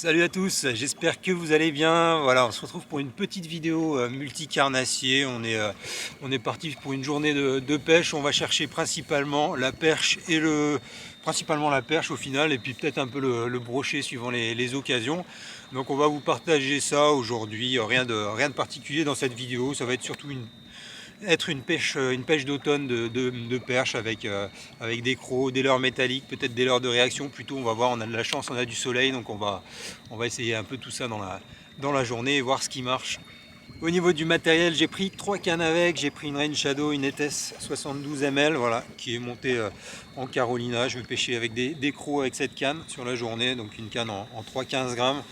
Salut à tous, j'espère que vous allez bien. Voilà, on se retrouve pour une petite vidéo multicarnassier. On est parti pour une journée de pêche. On va chercher principalement la perche principalement la perche au final, et puis peut-être un peu le brochet suivant les occasions. Donc on va vous partager ça aujourd'hui. Rien de particulier dans cette vidéo. Ça va être surtout une pêche d'automne de perche avec des crocs, des leurres métalliques, peut-être des leurres de réaction plutôt. On va voir, on a de la chance, on a du soleil, donc on va essayer un peu tout ça dans la journée et voir ce qui marche. Au niveau du matériel, j'ai pris 3 cannes avec, j'ai pris une Rain Shadow, une ETS 72 ml, voilà, qui est montée en Carolina. Je vais pêcher avec des crocs avec cette canne sur la journée, donc une canne en 3,15 grammes.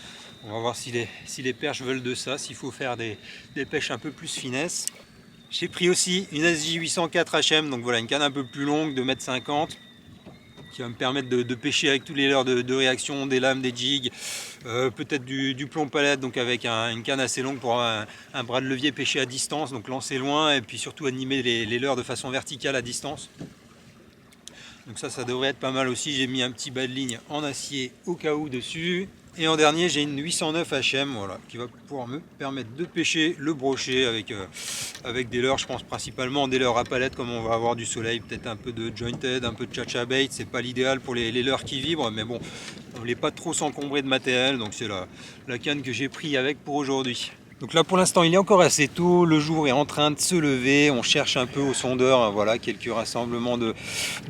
On va voir si les perches veulent de ça, s'il faut faire des pêches un peu plus finesse. J'ai pris aussi une SJ804 HM, donc voilà, une canne un peu plus longue de 1,50 m qui va me permettre de pêcher avec tous les leurres de réaction, des lames, des jigs, peut-être du plomb palette, donc avec une canne assez longue pour un bras de levier pêché à distance, donc lancer loin et puis surtout animer les leurres de façon verticale à distance. Donc ça devrait être pas mal aussi. J'ai mis un petit bas de ligne en acier au cas où dessus. Et en dernier, j'ai une 809 HM, voilà, qui va pouvoir me permettre de pêcher le brochet avec des leurres, je pense principalement des leurres à palette, comme on va avoir du soleil, peut-être un peu de jointed, un peu de cha-cha bait. C'est pas l'idéal pour les leurres qui vibrent, mais bon, on ne voulait pas trop s'encombrer de matériel, donc c'est la canne que j'ai pris avec pour aujourd'hui. Donc là pour l'instant il est encore assez tôt, le jour est en train de se lever, on cherche un peu au sondeur, voilà, quelques rassemblements de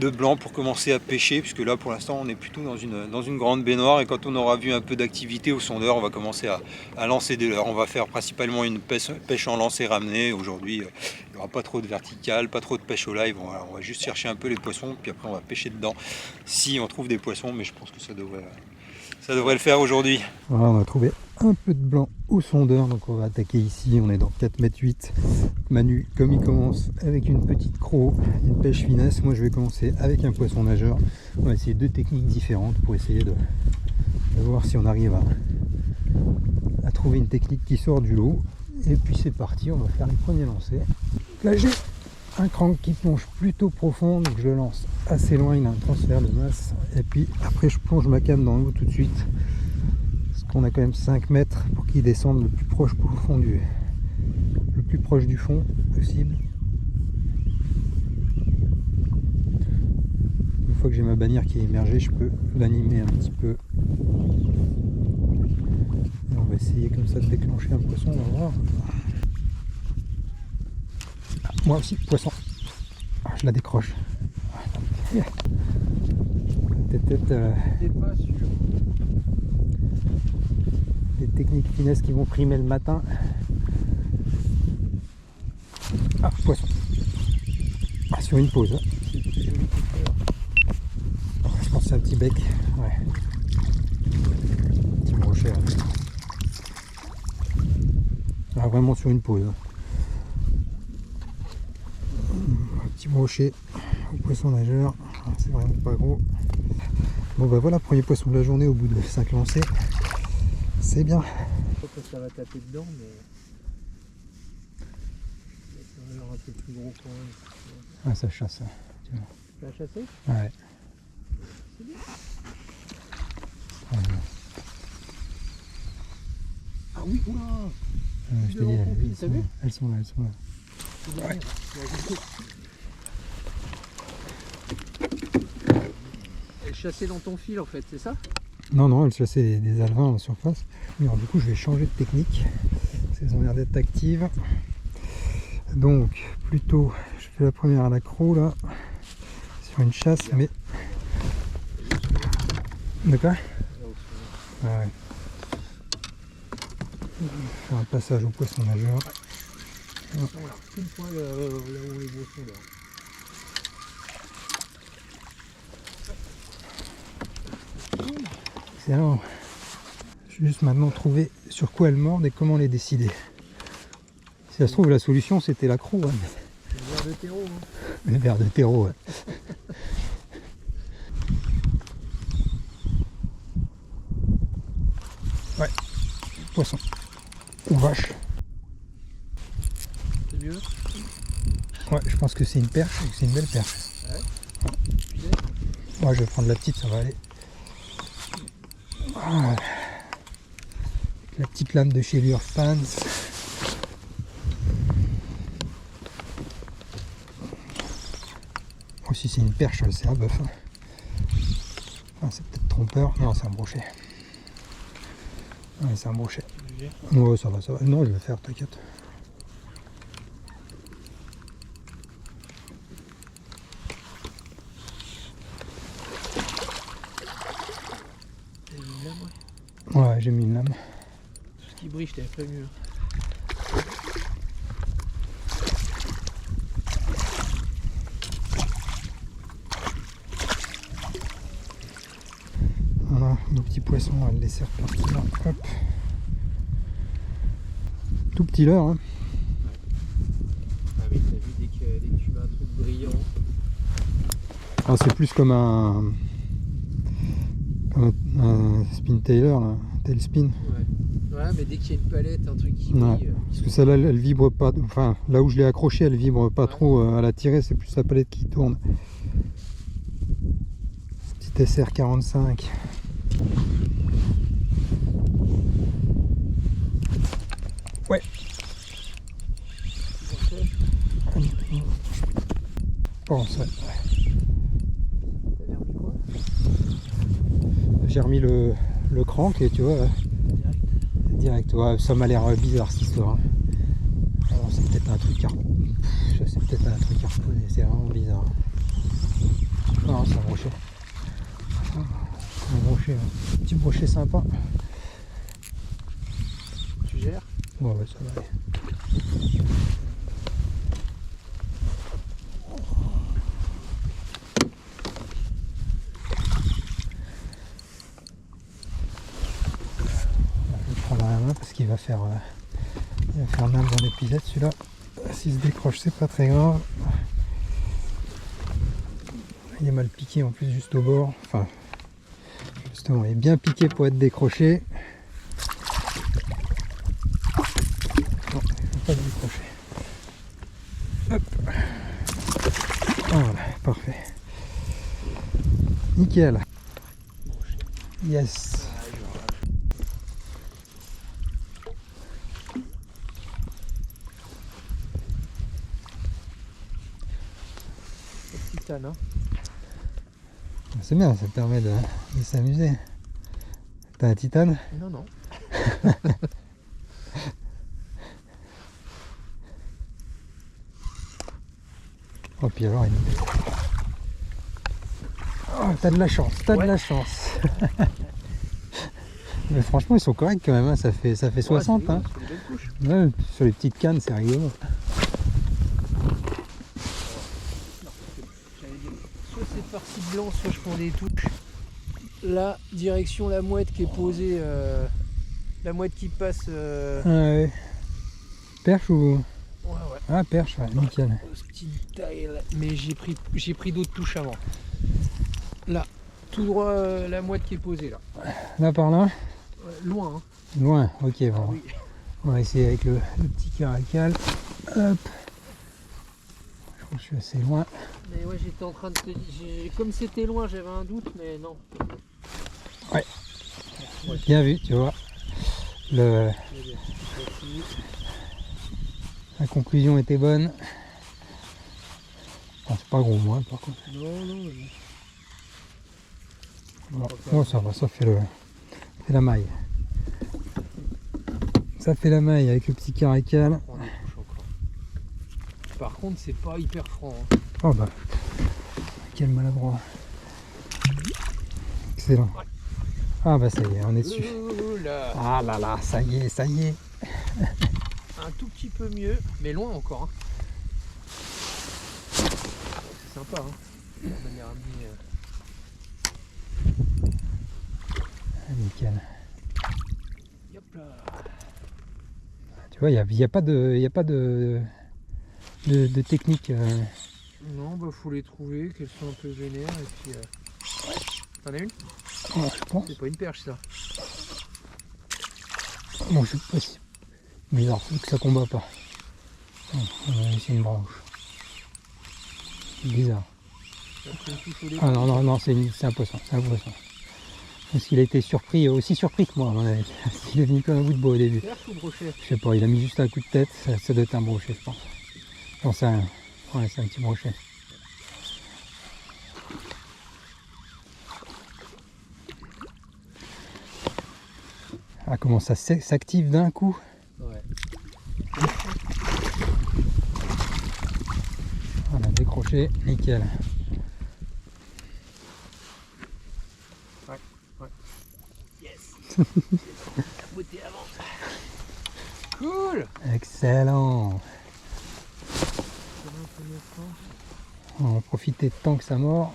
blancs pour commencer à pêcher, puisque là pour l'instant on est plutôt dans une grande baignoire, et quand on aura vu un peu d'activité au sondeur, on va commencer à lancer des leurres. On va faire principalement une pêche en lancer ramené aujourd'hui. Il n'y aura pas trop de vertical, pas trop de pêche au live, voilà, on va juste chercher un peu les poissons, puis après on va pêcher dedans si on trouve des poissons, mais je pense que ça devrait le faire aujourd'hui. Voilà, on a trouvé un peu de blanc au sondeur, donc on va attaquer ici. On est dans 4,8 m. Manu, comme il commence avec une petite croc, une pêche finesse, moi je vais commencer avec un poisson nageur. On va essayer 2 techniques différentes pour essayer de voir si on arrive à trouver une technique qui sort du lot. Et puis c'est parti, on va faire les premiers lancers. Là j'ai un crank qui plonge plutôt profond, donc je le lance assez loin, il a un transfert de masse, et puis après je plonge ma canne dans l'eau tout de suite, parce qu'on a quand même 5 mètres pour qu'il descende le plus proche du fond possible. Une fois que j'ai ma bannière qui est immergée, je peux l'animer un petit peu, et on va essayer comme ça de déclencher un poisson, on va voir. Moi aussi, poisson. Ah, je la décroche. Peut-être des techniques finesses qui vont primer le matin. Ah, poisson. Ah, sur une pause. Oh, je pense que c'est un petit bec. Ouais. Petit brochet. Ah, vraiment sur une pause. Petit brochet au poisson nageur, c'est vraiment pas gros. Bon bah voilà, premier poisson de la journée au bout de 5 lancers, c'est bien. Je sais pas que ça va taper dedans, mais ça va avoir un peu plus gros quand même. Ah, ça chasse. Tu l'as chassé? Ouais. C'est bien. Ah oui, oula, Je te dis, t'as vu? elles sont là. Ouais. Elle chassait dans ton fil en fait, c'est ça? Non, elles chassaient des alevins en surface. Mais alors, du coup, je vais changer de technique. Elles ont l'air d'être actives. Donc, plutôt, je fais la première à l'accro là, sur une chasse, mais. De quoi? Ouais. Je vais faire un passage au poisson nageur. Voilà, tout le point là où on les beaux sont là. Excellent. Je vais juste maintenant trouver sur quoi elles mordent et comment les décider. Si ça se trouve, la solution c'était l'accro. Hein. Le verre de terreau. Hein. Le verre de terreau. Ouais. Ouais. Poisson. Ou vache. C'est mieux? Ouais, je pense que c'est une perche et que c'est une belle perche. Ouais. Moi je vais prendre la petite, ça va aller. Ah. la petite lame de chez Lurfans. Aussi c'est une perche, c'est un bœuf. Ah, c'est peut-être trompeur. Non, c'est un brochet. Ouais, c'est un brochet. Ouais, ça va, ça va. Non, je vais faire, t'inquiète. Ouais, j'ai mis une lame. Tout ce qui brille, je t'avais prévenu. Voilà, nos petits poissons, elle les sert partout là. Hop. Tout petit leurre, hein. Ah mais t'as vu, dès que tu mets un truc brillant. Ah, c'est plus comme un spin tailor, là. Tail spin. Ouais, mais dès qu'il y a une palette, un truc qui Ouais. brille. Parce que celle-là, elle vibre pas. Enfin, là où je l'ai accroché, elle vibre pas Ouais. trop à la tirer, c'est plus la palette qui tourne. Petit SR45. Ouais. Bon, ça. T'avais remis quoi? J'ai remis le crank et tu vois, direct. Ouais, ça m'a l'air bizarre cette histoire. Hein. Alors, c'est peut-être un truc à reposer, c'est vraiment bizarre. Non, c'est un brochet. Un brochet, un petit brochet sympa. Tu gères? Bon, ouais, ça va aller. Je vais prendre à la main parce qu'il va faire mal dans l'épisode celui-là. S'il se décroche, c'est pas très grave. Il est mal piqué en plus juste au bord. Enfin, justement, il est bien piqué pour être décroché. Non, il ne faut pas le décrocher. Hop. Voilà, parfait. Nickel. Yes. Titane, hein. C'est bien, ça permet de s'amuser. T'as un titane? Non, non. Oh, puis alors, oh, t'as de la chance, t'as de la chance. Mais franchement, ils sont corrects quand même, hein. Ça fait 60. Ouais, hein. c'est une belle couche. Ouais, sur les petites cannes, c'est rigolo. J'allais dire, soit c'est par-ci blanc, soit je prends des touches. Là, direction la mouette qui est posée, la mouette qui passe. Ouais. Perche ou... Ouais, ouais. Ah, perche, ouais, nickel. Petite taille, là. Mais j'ai pris d'autres touches avant. Là, tout droit, la mouette qui est posée là. Là, par là? Loin, hein. Loin, ok, Ah bon. oui. On va essayer avec le petit caracal. Hop. Je crois que je suis assez loin. Mais ouais, j'étais en train de te dire. Comme c'était loin, j'avais un doute, mais non. Ouais. Bien vu, tu vois. La conclusion était bonne. Bon, c'est pas gros, moi, par contre. Non, non, Bon, oh, ça va, ça fait la maille. Ça fait la maille avec le petit caracal. Par contre, c'est pas hyper franc. Hein. Oh bah, quel maladroit. Excellent. Ah bah ça y est, on est dessus. Là. Ah là là, ça y est, ça y est. Un tout petit peu mieux, mais loin encore. Hein. C'est sympa, hein. De manière à amener, Ah, nickel. Hop là. Tu vois, il n'y a pas de technique. Non, bah faut les trouver, qu'elles sont un peu vénères et puis. T'en as une? Ouais, je pense. C'est pas une perche ça. Bon, je sais pas si. Bizarre, c'est que ça combat pas. Non, c'est une branche. Bizarre. Ça fait une touche au début. Ah non, non, non, c'est un poisson, c'est un poisson. Parce qu'il a été surpris, aussi surpris que moi à mon avis. Il est venu comme un bout de bois au début. Perche ou brochet? Je sais pas, il a mis juste un coup de tête, ça doit être un brochet je pense. J'en sais rien. Ouais, c'est un petit brochet. Ah, comment ça s'active d'un coup? Ouais. Voilà, décroché, nickel. Ouais. Yes. Capoté avant. Cool. Excellent. On va en profiter tant que ça mord.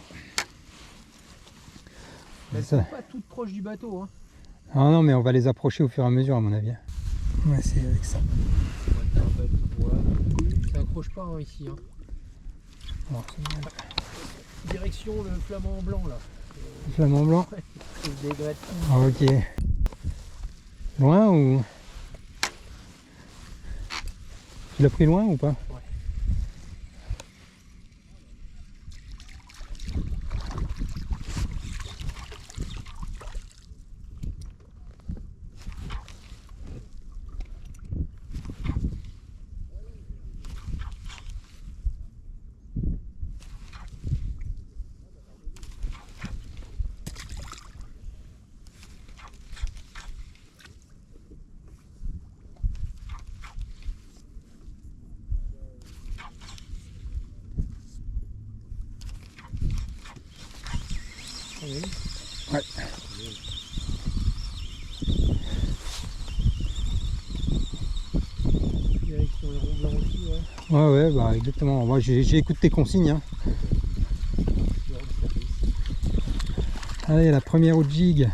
Elles Ça... sont pas toutes proches du bateau. Hein. Ah non, mais on va les approcher au fur et à mesure à mon avis. Ouais, c'est avec ça. Ça accroche pas hein, ici. Hein. Bon, Direction le flamand blanc là. le flamand blanc. Des grettes. Ah, ok. Loin ou... Tu l'as pris loin ou pas? Ouais. Ouais. Direction le rond blanc aussi, ouais. Ouais, bah exactement. Moi j'ai écouté tes consignes. Hein. Allez, la première au jig.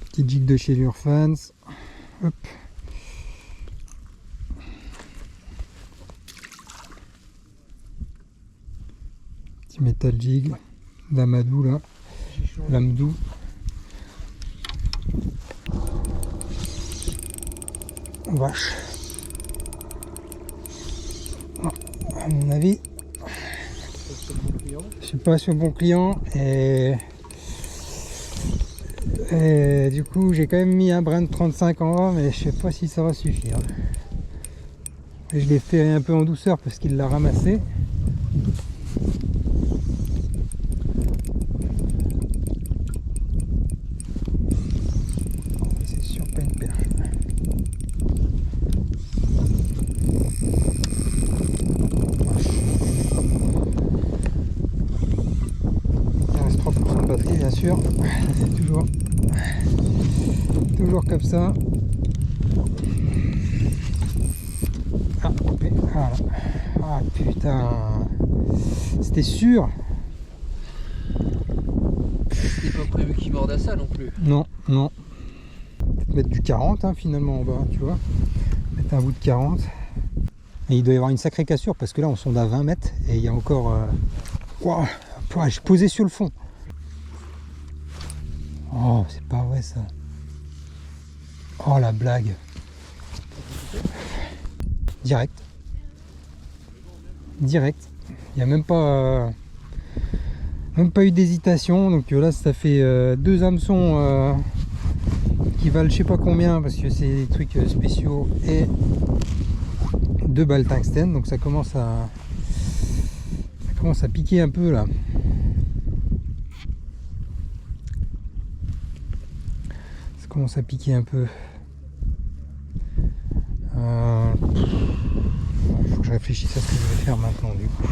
Petit jig de chez Lurfans. Hop. Petit metal jig. D'amadou là. L'Amadou. Vache. Oh, à mon avis. Je suis pas sur le bon client et du coup j'ai quand même mis un brin de 35 en bas, mais je sais pas si ça va suffire. Et je l'ai fait un peu en douceur parce qu'il l'a ramassé. C'est sûr pas une perche. Il reste 3% de batterie bien sûr. C'est toujours comme ça. Ah, coupé. Voilà. Ah putain. C'était sûr. C'était pas prévu qu'il morde à ça non plus. Non, non. Peut-être mettre du 40 hein, finalement en bas, tu vois. Mettre un bout de 40. Et il doit y avoir une sacrée cassure parce que là on sonde à 20 mètres et il y a encore... Wow, je posais sur le fond. Oh, c'est pas vrai ça. Oh la blague. Direct. Direct. Il n'y a même pas eu d'hésitation. Donc là ça fait 2 hameçons qui valent je sais pas combien parce que c'est des trucs spéciaux et 2 balles tungstène. Donc ça commence à piquer un peu là. Ça commence à piquer un peu. Il faut que je réfléchisse à ce que je vais faire maintenant du coup.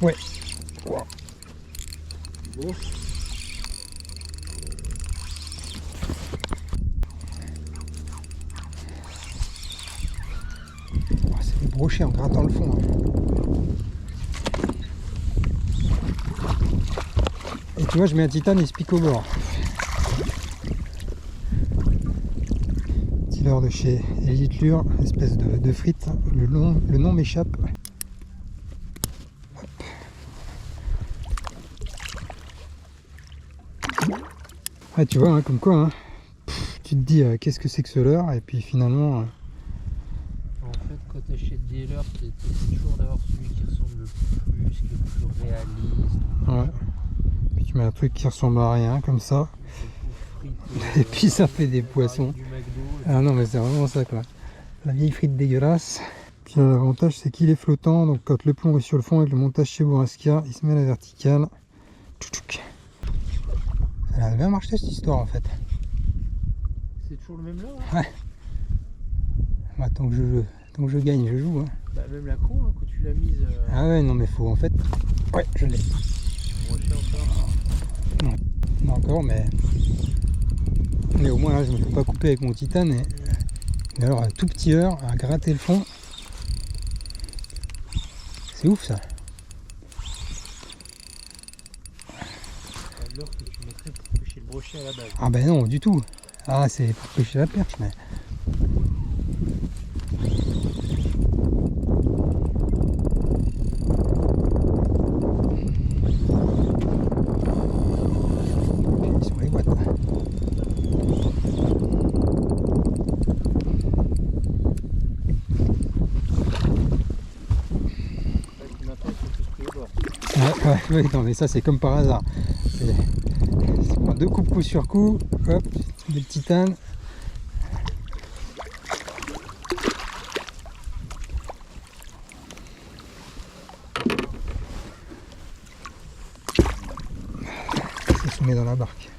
Ouais. Wow. Bon. C'est des brochets en grattant le fond. Hein. Et tu vois, je mets un titane et il se pique au bord. Tiller de chez Elite Lure, espèce de frite. Le nom m'échappe. Ah, tu vois, hein, comme quoi, hein, tu te dis qu'est-ce que c'est que ce leurre, et puis finalement. En fait, quand tu achètes des leurres, tu essaies toujours d'avoir celui qui ressemble le plus, qui est le plus réaliste. Ouais. Puis tu mets un truc qui ressemble à rien comme ça. Frites, Et puis ça fait des poissons. du McDo, Ah non mais c'est vraiment ça quoi. La vieille frite dégueulasse. Puis là, l'avantage c'est qu'il est flottant, donc quand le plomb est sur le fond avec le montage chez Bourrasca, il se met à la verticale. Tchouk. Ça a bien marché cette histoire en fait. c'est toujours le même leurre là. Ouais. Bah, tant que je gagne, je joue. Hein. Bah, même la croix, hein, quand tu l'as mise. Ah ouais non mais faut en fait. Ouais je l'ai. Brochet encore. Non encore mais au moins là je me fais pas couper avec mon titane. Mais alors un tout petit leurre à gratter le fond. C'est ouf ça. C'est un leurre que tu mettrais pour pêcher le brochet à la base. Ah ben non du tout. Ah c'est pour pêcher la perche mais. Sur les boîtes. Ouais, non mais ça c'est comme par hasard. C'est prend 2 coups coup sur coup, hop, des titanes. Ça se met dans la barque.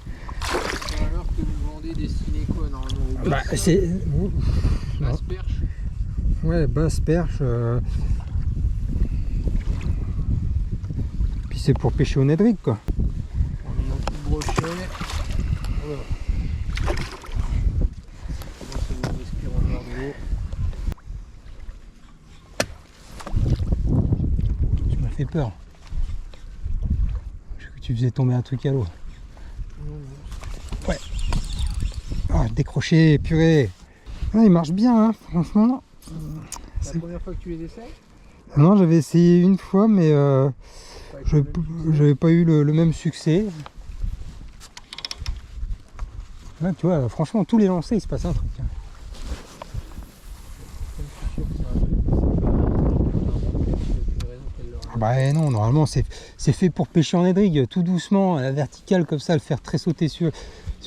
C'est un leurre que vous vendez destiné quoi normalement au Bah, basse, c'est. basse perche. Ouais, basse perche. Puis c'est pour pêcher au Nedrick quoi. On est dans tout le brochet. Voilà. On respire en dehors de l'eau. Tu m'as fait peur. Je crois que tu faisais tomber un truc à l'eau. Ouais. Ah, décroché, purée. Ah, il marche bien, hein, franchement. C'est la première fois que tu les essayes? Non, j'avais essayé une fois, mais je n'avais pas eu le même succès. Là, tu vois, franchement, tous les lancers, il se passe un truc. Hein. Ah bah non, normalement, c'est fait pour pêcher en édrigue, tout doucement, à la verticale, comme ça, le faire très sauter sur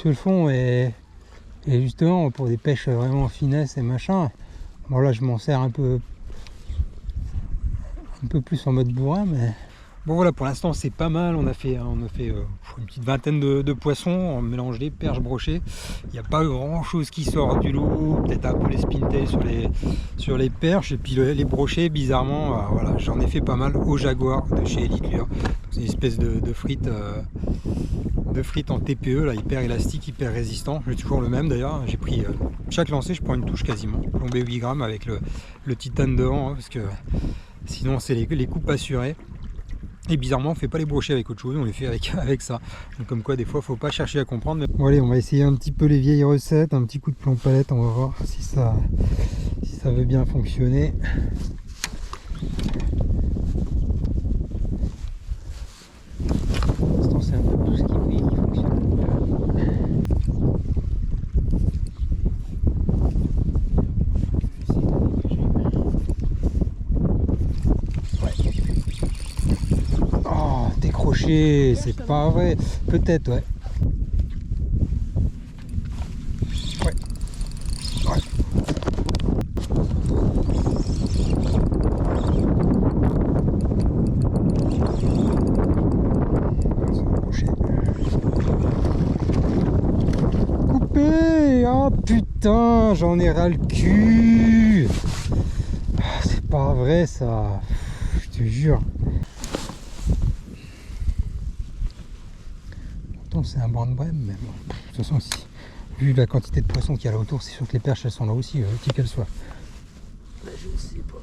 le fond. Et justement, pour des pêches vraiment en finesse et machin, bon là, je m'en sers un peu plus en mode bourrin, mais bon voilà, pour l'instant c'est pas mal. On a fait une petite vingtaine de poissons, on mélange les perches, brochets. Il n'y a pas grand chose qui sort du lot, peut-être un peu les spintails sur les perches, et puis les brochets, bizarrement, voilà, j'en ai fait pas mal au Jaguar de chez Elite Lure. C'est une espèce de frite en TPE là, hyper élastique, hyper résistant. J'ai toujours le même d'ailleurs. J'ai pris chaque lancée, je prends une touche quasiment, plombé 8 grammes avec le titane devant, hein, parce que sinon c'est les coupes assurées. Et bizarrement on fait pas les brochets avec autre chose, on les fait avec ça. Donc comme quoi des fois faut pas chercher à comprendre. Bon allez, on va essayer un petit peu les vieilles recettes, un petit coup de plomb palette, on va voir si ça veut bien fonctionner. Pour l'instant c'est un peu tout ce qui brille qui fonctionne. Décroché, c'est pas vrai. Peut-être, ouais. Ouais. Ouais. Coupé. Oh putain, j'en ai ras le cul. C'est pas vrai ça. Je te jure. C'est un banc de brème, mais bon, de toute façon, vu la quantité de poissons qu'il y a là autour, c'est sûr que les perches elles sont là aussi, qui qu'elles soient. Là, je sais pas.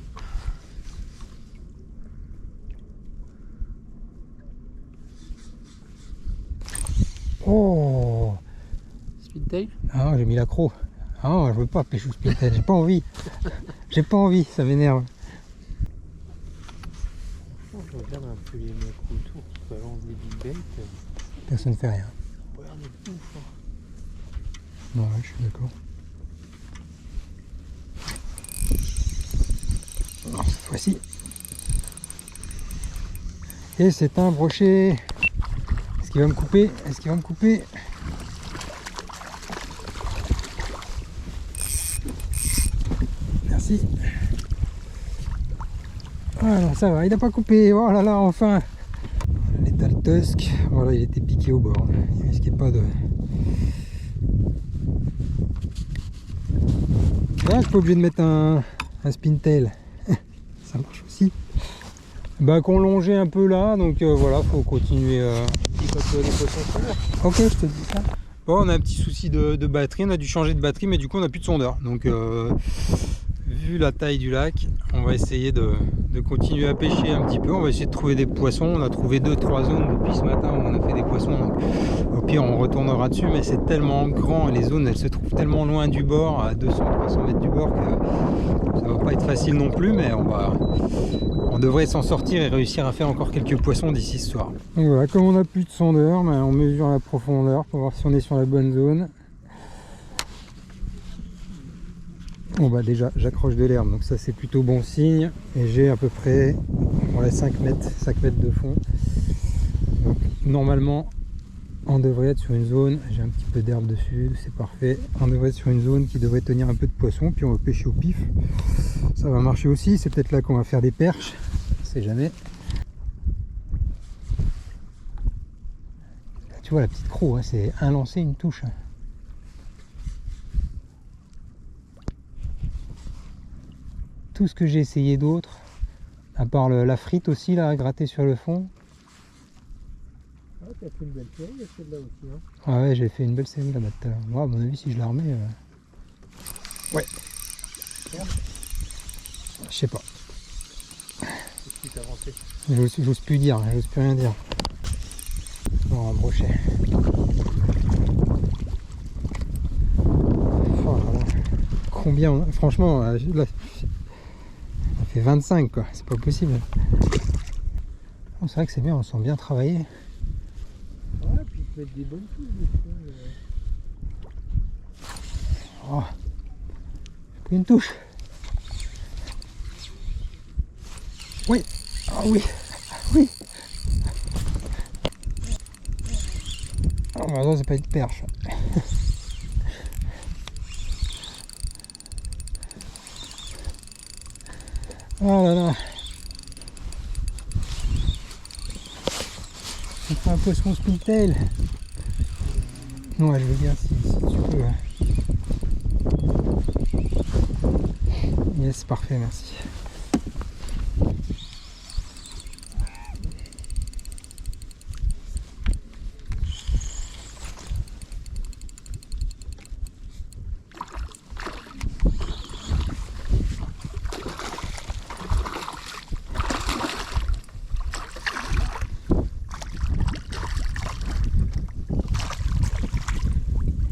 Oh, Speedtail? ah, j'ai mis l'accro. Ah, je veux pas pêcher au speedtail, j'ai pas envie. J'ai pas envie, ça m'énerve. Je regarde un peu les mecs autour qui balancent des big baits. Personne ne fait rien. Ça a pas l'air d'être ouf. Hein. Non, ouais, je suis d'accord. Non, cette fois-ci. Et c'est un brochet. Est-ce qu'il va me couper? Est-ce qu'il va me couper? Merci. Voilà, ça va, il n'a pas coupé. Oh là là, enfin. L'étal tusk. Voilà, il était piqué au bord. Il risquait pas de... Là, je suis pas obligé de mettre un spintail. Ça marche aussi. Bah, qu'on longeait un peu là, donc voilà, faut continuer. Ok, je te dis ça. Bon, on a un petit souci de batterie, on a dû changer de batterie, mais du coup on n'a plus de sondeur. Donc vu la taille du lac, on va essayer de continuer à pêcher un petit peu. On va essayer de trouver des poissons. On a trouvé 2-3 zones depuis ce matin où on a fait des poissons. Donc, au pire, on retournera dessus, mais c'est tellement grand et les zones elles se trouvent tellement loin du bord, à 200-300 mètres du bord, que ça va pas être facile non plus, mais on devrait s'en sortir et réussir à faire encore quelques poissons d'ici ce soir. Donc voilà, comme on n'a plus de sondeur, on mesure la profondeur pour voir si on est sur la bonne zone. Bon bah déjà j'accroche de l'herbe, donc ça c'est plutôt bon signe. Et j'ai à peu près 5 mètres de fond. Donc normalement on devrait être sur une zone, j'ai un petit peu d'herbe dessus, c'est parfait. On devrait être sur une zone qui devrait tenir un peu de poisson, puis on va pêcher au pif. Ça va marcher aussi, c'est peut-être là qu'on va faire des perches, on sait jamais. Là, tu vois la petite croc, hein, c'est un lancer, une touche. Tout ce que j'ai essayé d'autre, à part la frite aussi là, à gratter sur le fond. Ah, t'as fait une belle série, celle-là aussi. Hein. Ah ouais, j'ai fait une belle série là-bas tout à l'heure. Moi, à mon avis, si je la remets... Ouais. Je sais pas. Qu'est-ce qui t'a avancé? J'ose plus dire, j'ose plus rien dire. Non, un brochet. Oh là là. Combien franchement, là, ça fait 25 quoi, c'est pas possible. Oh, c'est vrai que c'est bien, on sent bien travailler. Ouais, puis tu mets des bonnes touches. Oh. J'ai pris une touche. Oui. Ah oui. Oui. Oh bah non, c'est pas une perche. Oh là là. On fait un poisson spintail. Ouais, je veux bien si tu peux. Yes, parfait, merci.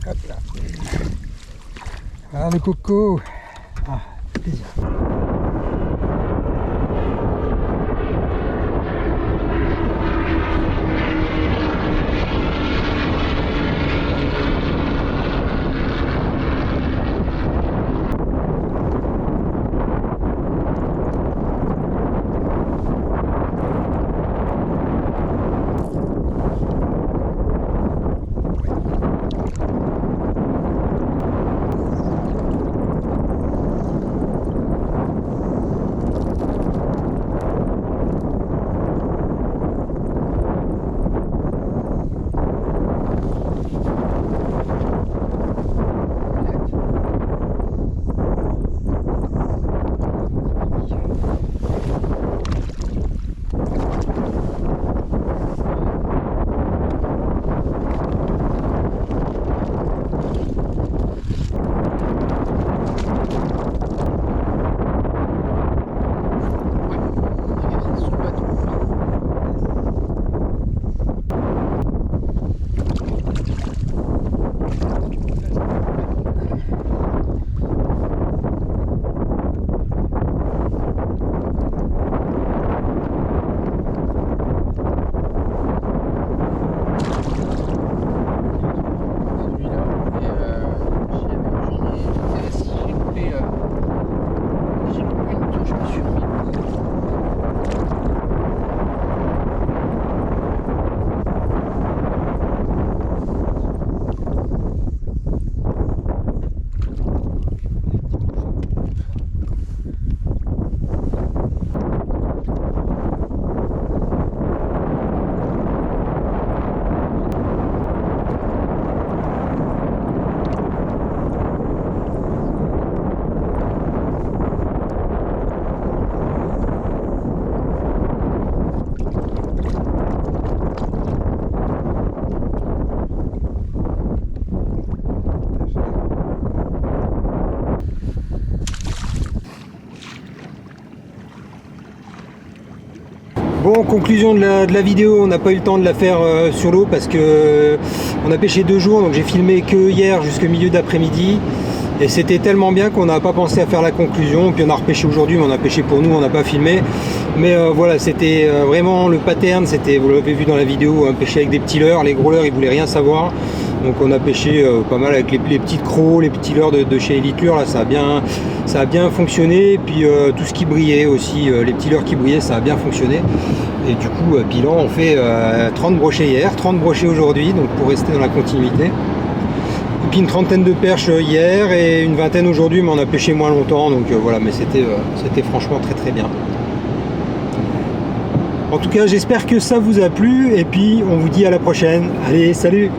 Hop là. Ah, le coco. Ah, plaisir. Bon, conclusion de la vidéo, on n'a pas eu le temps de la faire sur l'eau parce que on a pêché 2 jours, donc j'ai filmé que hier jusqu'au milieu d'après-midi. Et c'était tellement bien qu'on n'a pas pensé à faire la conclusion. Puis on a repêché aujourd'hui, mais on a pêché pour nous, on n'a pas filmé. Mais voilà, c'était vraiment le pattern, c'était, vous l'avez vu dans la vidéo, pêcher avec des petits leurres. Les gros leurres, ils voulaient rien savoir. Donc on a pêché pas mal avec les petites crocs, les petits leurres de chez Elite Lure. Là, ça a bien fonctionné. Et puis tout ce qui brillait aussi, les petits leurres qui brillaient, ça a bien fonctionné. Et du coup, bilan, on fait 30 brochets hier, 30 brochets aujourd'hui, donc pour rester dans la continuité. Et puis une trentaine de perches hier et une vingtaine aujourd'hui, mais on a pêché moins longtemps, donc voilà, mais c'était franchement très très bien. En tout cas, j'espère que ça vous a plu, et puis on vous dit à la prochaine. Allez, salut!